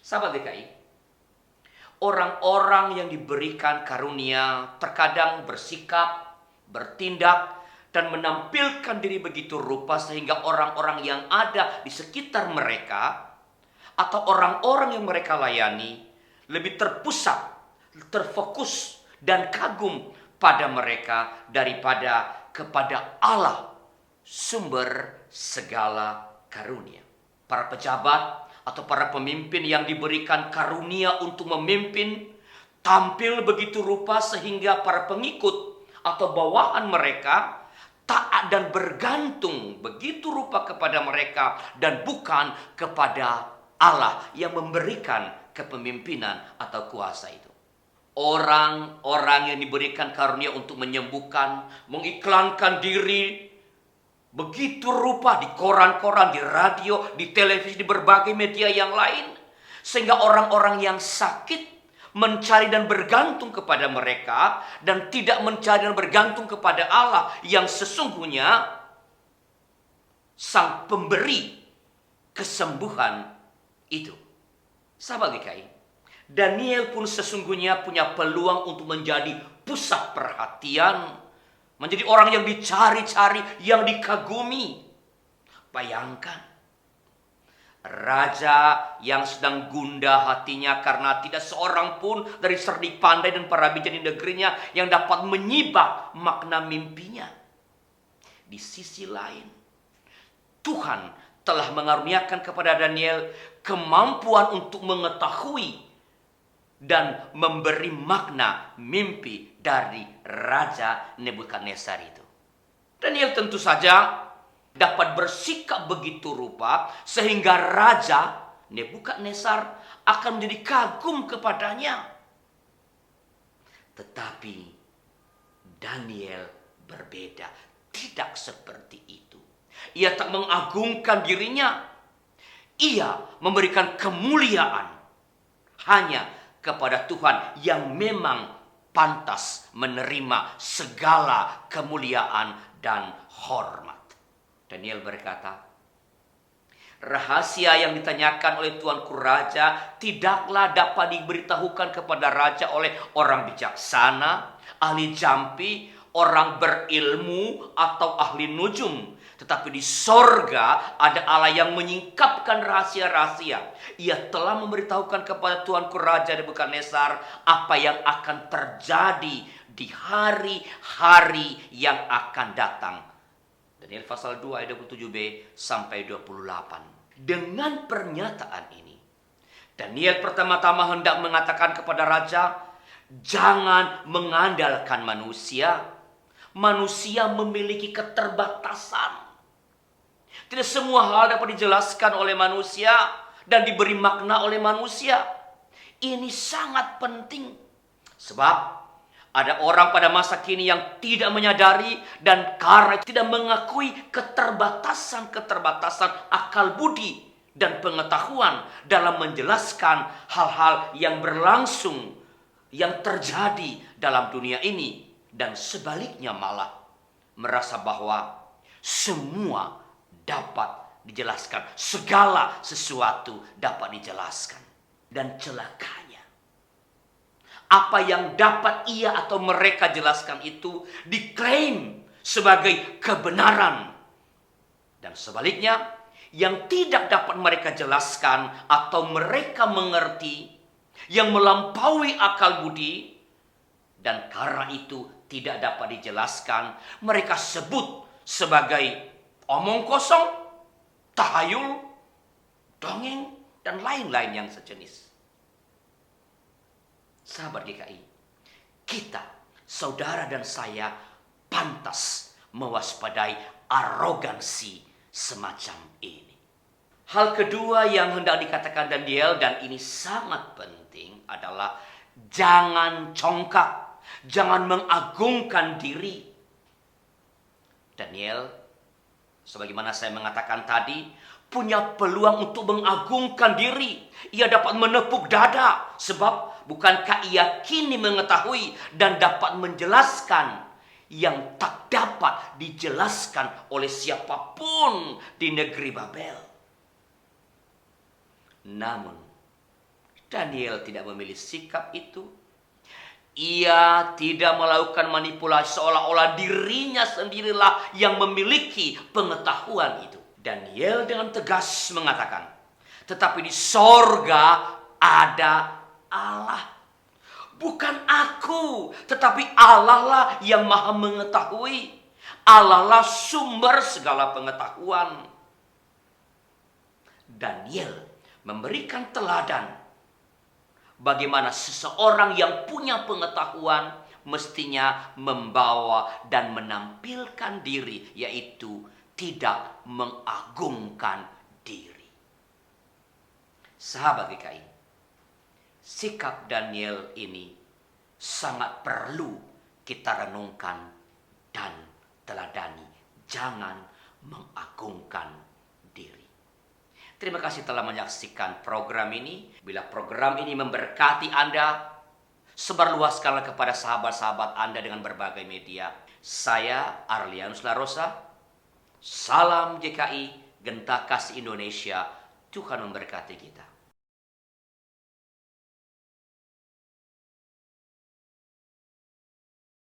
Sahabat GKI, orang-orang yang diberikan karunia terkadang bersikap, bertindak, dan menampilkan diri begitu rupa sehingga orang-orang yang ada di sekitar mereka atau orang-orang yang mereka layani lebih terpusat, terfokus, dan kagum pada mereka daripada kepada Allah, sumber segala karunia. Para pejabat atau para pemimpin yang diberikan karunia untuk memimpin tampil begitu rupa sehingga para pengikut atau bawahan mereka taat dan bergantung begitu rupa kepada mereka dan bukan kepada Allah yang memberikan kepemimpinan atau kuasa itu. Orang-orang yang diberikan karunia untuk menyembuhkan, mengiklankan diri begitu rupa di koran-koran, di radio, di televisi, di berbagai media yang lain. Sehingga orang-orang yang sakit mencari dan bergantung kepada mereka dan tidak mencari dan bergantung kepada Allah yang sesungguhnya sang pemberi kesembuhan itu. Sahabat GKI, Daniel pun sesungguhnya punya peluang untuk menjadi pusat perhatian, menjadi orang yang dicari-cari, yang dikagumi. Bayangkan, raja yang sedang gundah hatinya karena tidak seorang pun dari cerdik pandai dan para bijak di negerinya yang dapat menyibak makna mimpinya. Di sisi lain, Tuhan telah mengaruniakan kepada Daniel kemampuan untuk mengetahui dan memberi makna mimpi dari Raja Nebukadnezar itu. Daniel tentu saja dapat bersikap begitu rupa sehingga Raja Nebukadnezar akan menjadi kagum kepadanya. Tetapi Daniel berbeda, tidak seperti itu. Ia tak mengagungkan dirinya. Ia memberikan kemuliaan hanya kepada Tuhan yang memang pantas menerima segala kemuliaan dan hormat. Daniel berkata, rahasia yang ditanyakan oleh tuanku raja tidaklah dapat diberitahukan kepada raja oleh orang bijaksana, ahli jampi, orang berilmu, atau ahli nujum. Tetapi di sorga ada Allah yang menyingkapkan rahasia-rahasia. Ia telah memberitahukan kepada tuanku Raja Nebukadnezar apa yang akan terjadi di hari-hari yang akan datang. Daniel pasal 2 ayat 27b sampai 28. Dengan pernyataan ini, Daniel pertama-tama hendak mengatakan kepada raja, jangan mengandalkan manusia. Manusia memiliki keterbatasan. Tidak semua hal dapat dijelaskan oleh manusia dan diberi makna oleh manusia. Ini sangat penting. Sebab ada orang pada masa kini yang tidak menyadari dan karena tidak mengakui keterbatasan-keterbatasan akal budi dan pengetahuan dalam menjelaskan hal-hal yang berlangsung, yang terjadi dalam dunia ini. Dan sebaliknya malah merasa bahwa semua dapat dijelaskan. Segala sesuatu dapat dijelaskan. Dan celakanya, apa yang dapat ia atau mereka jelaskan itu diklaim sebagai kebenaran. Dan sebaliknya, yang tidak dapat mereka jelaskan atau mereka mengerti, yang melampaui akal budi, dan karena itu tidak dapat dijelaskan, mereka sebut sebagai omong kosong, tahayul, dongeng, dan lain-lain yang sejenis. Sahabat GKI, kita, saudara dan saya, pantas mewaspadai arogansi semacam ini. Hal kedua yang hendak dikatakan Daniel, dan ini sangat penting, adalah jangan congkak. Jangan mengagungkan diri. Daniel, sebagaimana saya mengatakan tadi, punya peluang untuk mengagungkan diri. Ia dapat menepuk dada. Sebab bukankah ia kini mengetahui dan dapat menjelaskan yang tak dapat dijelaskan oleh siapapun di negeri Babel. Namun, Daniel tidak memilih sikap itu. Ia tidak melakukan manipulasi seolah-olah dirinya sendirilah yang memiliki pengetahuan itu. Daniel dengan tegas mengatakan, tetapi di sorga ada Allah. Bukan aku, tetapi Allah lah yang maha mengetahui. Allah lah sumber segala pengetahuan. Daniel memberikan teladan bagaimana seseorang yang punya pengetahuan mestinya membawa dan menampilkan diri, yaitu tidak mengagungkan diri. Sahabat GKI, sikap Daniel ini sangat perlu kita renungkan dan teladani. Jangan mengagungkan diri. Terima kasih telah menyaksikan program ini. Bila program ini memberkati Anda, sebarluaskanlah kepada sahabat-sahabat Anda dengan berbagai media. Saya Arlianus Larosa. Salam GKI, Genta Kasih Indonesia. Tuhan memberkati kita.